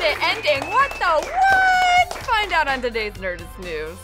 it ending. What the what? Find out on today's Nerdist News.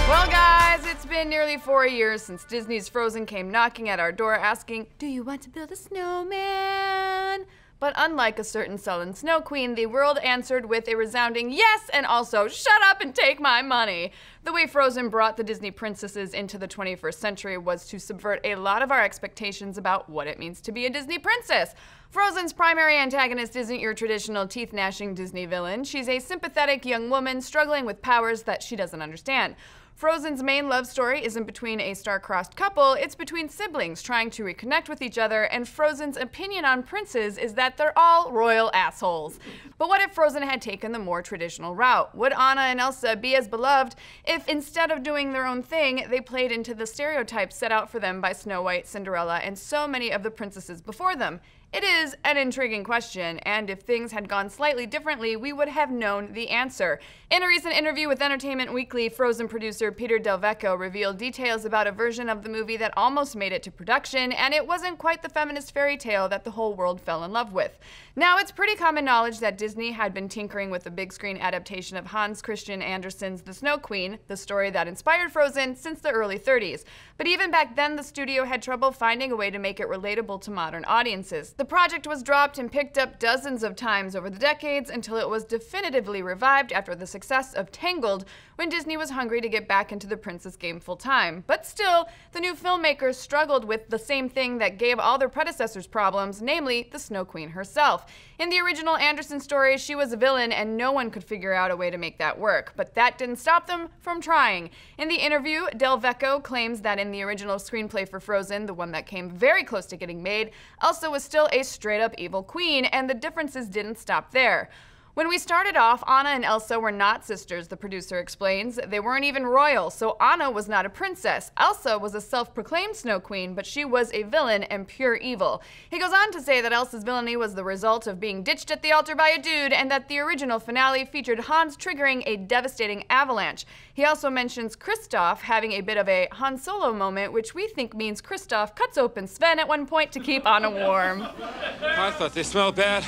Well, guys, it's been nearly 4 years since Disney's Frozen came knocking at our door asking, "Do you want to build a snowman?" But unlike a certain sullen snow queen, the world answered with a resounding yes and also shut up and take my money. The way Frozen brought the Disney princesses into the 21st century was to subvert a lot of our expectations about what it means to be a Disney princess. Frozen's primary antagonist isn't your traditional teeth-gnashing Disney villain. She's a sympathetic young woman struggling with powers that she doesn't understand. Frozen's main love story isn't between a star-crossed couple, it's between siblings trying to reconnect with each other, and Frozen's opinion on princes is that they're all royal assholes. But what if Frozen had taken the more traditional route? Would Anna and Elsa be as beloved if instead of doing their own thing, they played into the stereotypes set out for them by Snow White, Cinderella, and so many of the princesses before them? It is an intriguing question, and if things had gone slightly differently, we would have known the answer. In a recent interview with Entertainment Weekly, Frozen producer Peter Del Vecchio revealed details about a version of the movie that almost made it to production, and it wasn't quite the feminist fairy tale that the whole world fell in love with. Now, it's pretty common knowledge that Disney had been tinkering with the big screen adaptation of Hans Christian Andersen's The Snow Queen, the story that inspired Frozen, since the early 30s. But even back then, the studio had trouble finding a way to make it relatable to modern audiences. The project was dropped and picked up dozens of times over the decades until it was definitively revived after the success of Tangled, when Disney was hungry to get back into the princess game full time. But still, the new filmmakers struggled with the same thing that gave all their predecessors problems, namely the Snow Queen herself. In the original Andersen story, she was a villain and no one could figure out a way to make that work. But that didn't stop them from trying. In the interview, Del Vecchio claims that in the original screenplay for Frozen, the one that came very close to getting made, Elsa was still a straight-up evil queen, and the differences didn't stop there. When we started off, Anna and Elsa were not sisters, the producer explains. They weren't even royal, so Anna was not a princess. Elsa was a self-proclaimed Snow Queen, but she was a villain and pure evil. He goes on to say that Elsa's villainy was the result of being ditched at the altar by a dude, and that the original finale featured Hans triggering a devastating avalanche. He also mentions Kristoff having a bit of a Han Solo moment, which we think means Kristoff cuts open Sven at one point to keep Anna warm. I thought they smelled bad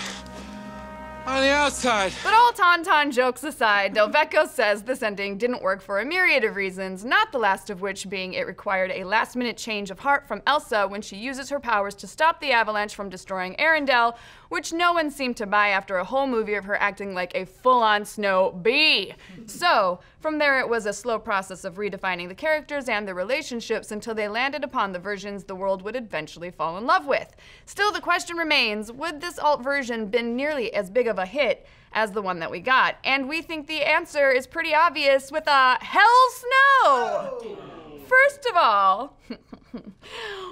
on the outside. But all tauntaun jokes aside, Del Vecchio says this ending didn't work for a myriad of reasons, not the last of which being it required a last-minute change of heart from Elsa when she uses her powers to stop the avalanche from destroying Arendelle, which no one seemed to buy after a whole movie of her acting like a full-on snow bee. So, from there it was a slow process of redefining the characters and the relationships until they landed upon the versions the world would eventually fall in love with. Still, the question remains, would this alt version been nearly as big of a hit as the one that we got? And we think the answer is pretty obvious with a hell no! First of all,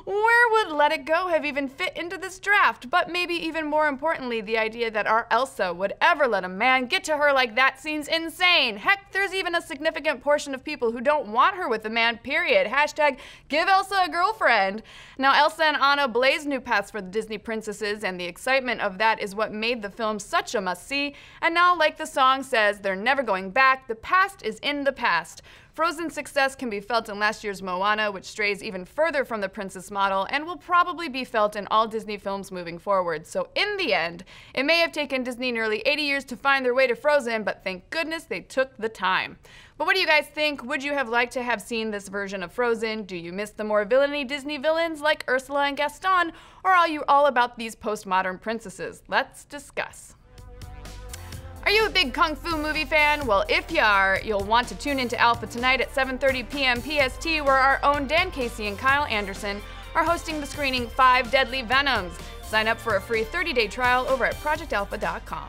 where would Let It Go have even fit into this draft? But maybe even more importantly, the idea that our Elsa would ever let a man get to her like that seems insane. Heck, there's even a significant portion of people who don't want her with a man, period. Hashtag give Elsa a girlfriend. Now, Elsa and Anna blazed new paths for the Disney princesses, and the excitement of that is what made the film such a must-see. And now, like the song says, they're never going back. The past is in the past. Frozen's success can be felt in last year's Moana, which strays even further from the princess model, and will probably be felt in all Disney films moving forward. So in the end, it may have taken Disney nearly 80 years to find their way to Frozen, but thank goodness they took the time. But what do you guys think? Would you have liked to have seen this version of Frozen? Do you miss the more villainy Disney villains like Ursula and Gaston? Or are you all about these postmodern princesses? Let's discuss. Are you a big Kung Fu movie fan? Well, if you are, you'll want to tune into Alpha tonight at 7:30 p.m. PST, where our own Dan Casey and Kyle Anderson are hosting the screening 5 Deadly Venoms. Sign up for a free 30-day trial over at projectalpha.com.